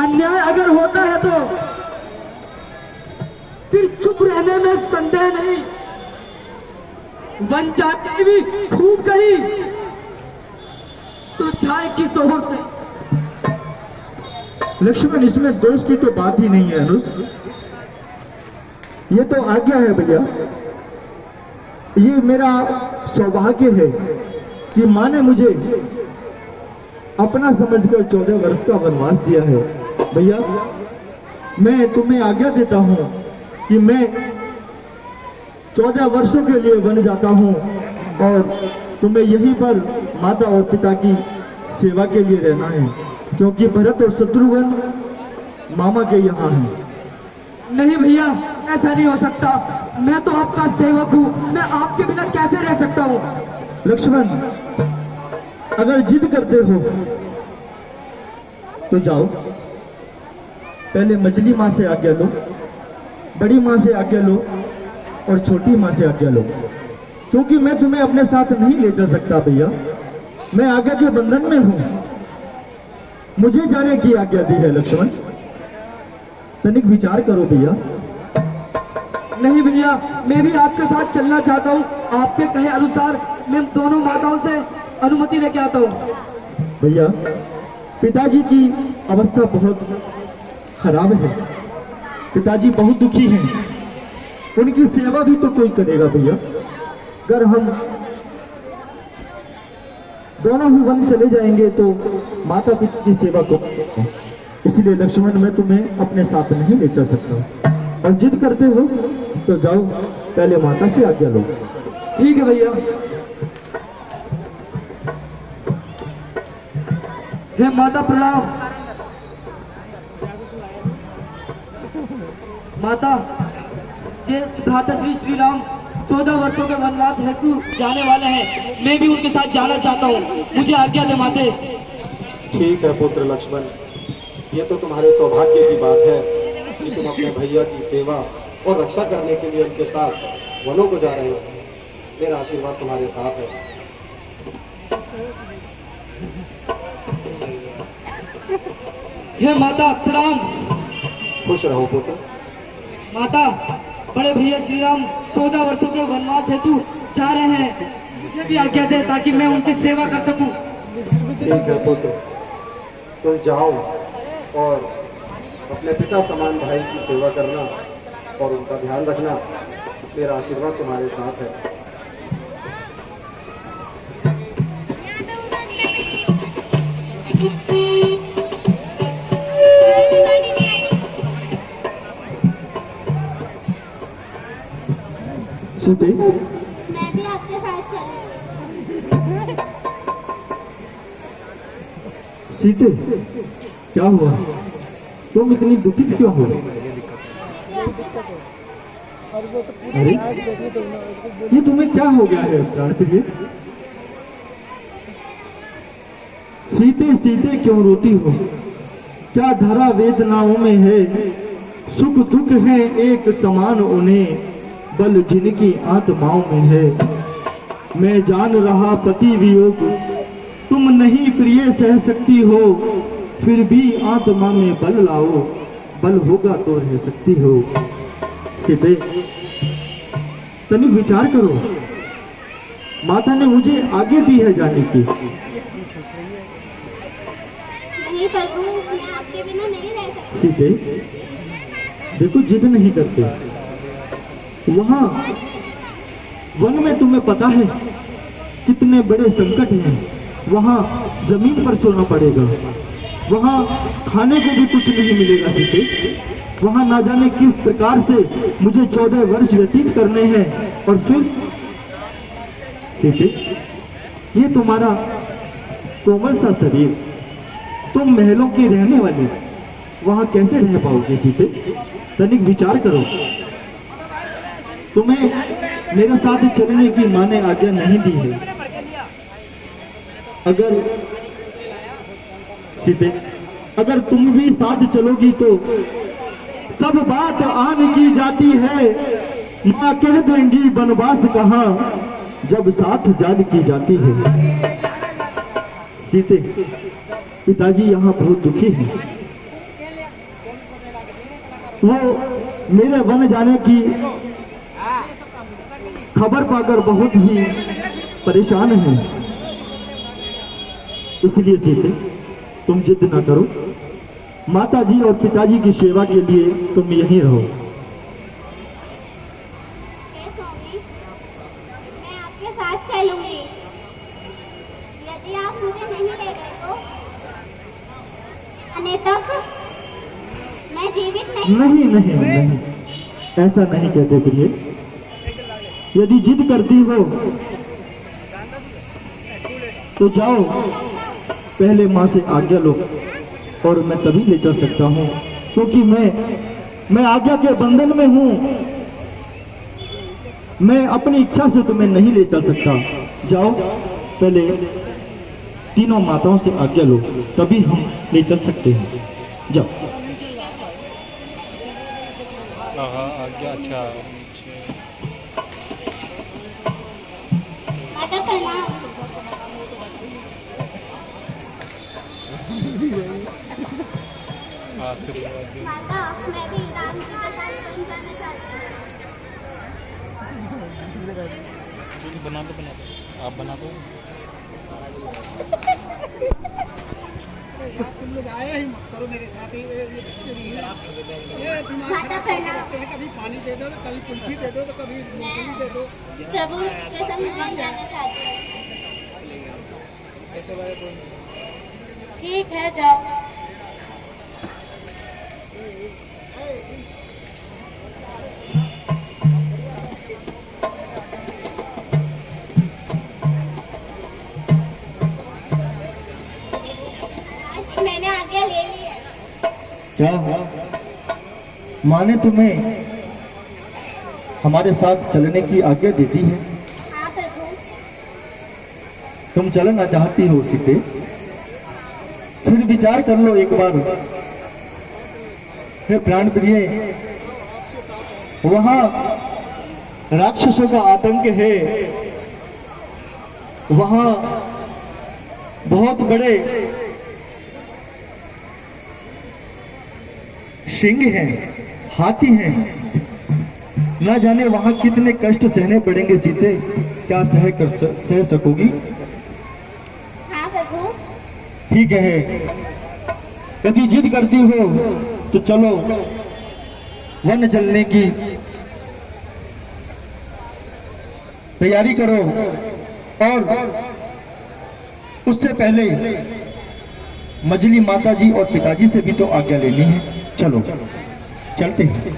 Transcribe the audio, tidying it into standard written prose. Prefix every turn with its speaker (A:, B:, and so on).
A: अन्याय अगर होता है तो फिर चुप रहने में संदेह नहीं। वन जाति भी खूब कही तो जाए किस ओर से।
B: लक्ष्मण, इसमें दोष की तो बात ही नहीं है अनुज, ये तो आज्ञा है भैया। ये मेरा सौभाग्य है कि माँ ने मुझे अपना समझकर 14 वर्ष का वनवास दिया है। भैया, मैं तुम्हें आज्ञा देता हूं कि मैं 14 वर्षों के लिए वन जाता हूं और तुम्हें यहीं पर माता और पिता की सेवा के लिए रहना है, क्योंकि भरत और शत्रुघ्न मामा के यहाँ हैं।
A: नहीं भैया, ऐसा नहीं हो सकता। मैं तो आपका सेवक हूँ, मैं आपके बिना कैसे रह सकता हूँ।
B: लक्ष्मण, अगर जिद करते हो तो जाओ, पहले मछली माँ से आज्ञा लो, बड़ी माँ से आज्ञा लो और छोटी माँ से आज्ञा लो, क्योंकि मैं तुम्हें अपने साथ नहीं ले जा सकता भैया। मैं आज्ञा के बंधन में हूँ, मुझे जाने की आज्ञा दी है। लक्ष्मण, तनिक विचार करो भैया।
A: नहीं भैया, मैं भी आपके साथ चलना चाहता हूँ। आपके कहे अनुसार मैं दोनों माताओं से अनुमति लेके आता हूँ।
B: भैया, पिताजी की अवस्था बहुत खराब है, पिताजी बहुत दुखी हैं, उनकी सेवा भी तो कोई करेगा भैया। अगर हम दोनों ही वन चले जाएंगे तो माता पिता की सेवा को, इसलिए लक्ष्मण, मैं तुम्हें अपने साथ नहीं ले जा सकता। और जिद करते हो तो जाओ, पहले माता से आज्ञा लो।
A: ठीक है भैया। हे माता प्रणाम। माता, जे भ्राता श्री राम 14 वर्षों के वनवास हेतु जाने वाले हैं, मैं भी उनके साथ जाना चाहता हूँ, मुझे आज्ञा दे माते।
C: ठीक है पुत्र लक्ष्मण, ये तो तुम्हारे सौभाग्य की बात है कि तुम अपने भैया की सेवा और रक्षा करने के लिए उनके साथ वनों को जा रहे हो। मेरा आशीर्वाद तुम्हारे साथ है।
A: हे माता प्रणाम।
C: खुश रहो पुत्र।
A: माता, बड़े भैया श्री राम 14 वर्षों के वनवास हेतु जा रहे हैं, मुझे भी आज्ञा दे ताकि मैं उनकी सेवा कर सकूं।
C: ठीक है पुत्र, तुम जाओ और अपने पिता समान भाई की सेवा करना और उनका ध्यान रखना। मेरा आशीर्वाद तुम्हारे साथ है।
B: सीते,
D: मैं भी आपके साथ चलूंगी।
B: सीते, क्या हुआ? तुम इतनी दुखित क्यों हो? अरे, ये तुम्हें क्या हो गया है प्राणप्रिय? सीते सीते क्यों रोती हो? क्या धरा वेदनाओं में है? सुख दुख है एक समान उन्हें, बल जिनकी आत्माओं में है। मैं जान रहा पति वियोग तुम नहीं प्रिय सह सकती हो, फिर भी आत्मा में बल लाओ, बल होगा तो रह सकती हो। सीते, तनिक विचार करो, माता ने मुझे आगे दी है जाने की।
D: नहीं प्रभु, मैं आपके बिना नहीं रह सकती।
B: सीते, देखो, जिद नहीं करते। वहां वन में तुम्हें पता है कितने बड़े संकट हैं। वहां जमीन पर सोना पड़ेगा, वहां खाने को भी कुछ नहीं मिलेगा। सीते, वहां ना जाने किस प्रकार से मुझे 14 वर्ष व्यतीत करने हैं। और फिर सीते, ये तुम्हारा कोमल सा शरीर, तुम महलों की रहने वाली, वहां कैसे रह पाओगे? सीते, तनिक विचार करो। तुम्हें मेरे साथ चलने की माँ ने आज्ञा नहीं दी है। अगर सीते, अगर तुम भी साथ चलोगी तो सब बात आन की जाती है। माँ कह देंगी वनवास कहाँ, जब साथ जान की जाती है। सीते, पिताजी यहाँ बहुत दुखी हैं। वो मेरे वन जाने की खबर पाकर बहुत ही परेशान हैं। इसलिए सीते, तुम जिद ना करो, माता जी और पिताजी की सेवा के लिए तुम यहीं रहो।
D: स्वामी, मैं आपके साथ चलूंगी। यदि आप मुझे नहीं ले गए तो आने तक मैं जीवित
B: नहीं नहीं नहीं, ऐसा नहीं कहते प्रिय। यदि जिद करती हो तो जाओ, पहले माँ से आज्ञा लो और मैं तभी ले चल सकता हूँ, क्योंकि मैं आज्ञा के बंधन में हूँ। मैं अपनी इच्छा से तुम्हें नहीं ले चल सकता। जाओ, पहले तीनों माताओं से आज्ञा लो, तभी हम ले चल सकते हैं। जाओ।
E: आज्ञा। अच्छा,
D: माता प्रणाम।
E: आशीर्वाद दे।
D: माता, मैं भी राम जी के साथ बन जाना चाहती हूँ।
E: बना दो आप बना दो।
F: तुम लोग आए ही मत करो मेरे साथ ही, ये बच्चे नहीं है। ये दिमाग
D: माता
F: खराब
D: प्रणाम।
F: करते हैं, कभी पानी दे दो तो कभी कुल्फी दे दो तो कभी मूंगफली दे दो।
D: प्रभु के संग बन जाना चाहती हूँ। ठीक है, जाओ। आज मैंने आज्ञा ले ली है।
B: क्या माँ ने तुम्हें हमारे साथ चलने की आज्ञा दे दी है?
D: हाँ प्रभु।
B: तुम चलना चाहती हो सीते? फिर विचार कर लो एक बार। हे प्राण प्रिय, वहां राक्षसों का आतंक है, वहां बहुत बड़े सिंह हैं, हाथी हैं। ना जाने वहां कितने कष्ट सहने पड़ेंगे सीते, क्या सह सकोगी?
D: हाँ प्रभु।
B: ठीक है, यदि जिद करती हो तो चलो, वन चलने की तैयारी करो। और उससे पहले मजली माता जी और पिताजी से भी तो आज्ञा लेनी है। चलो, चलते हैं।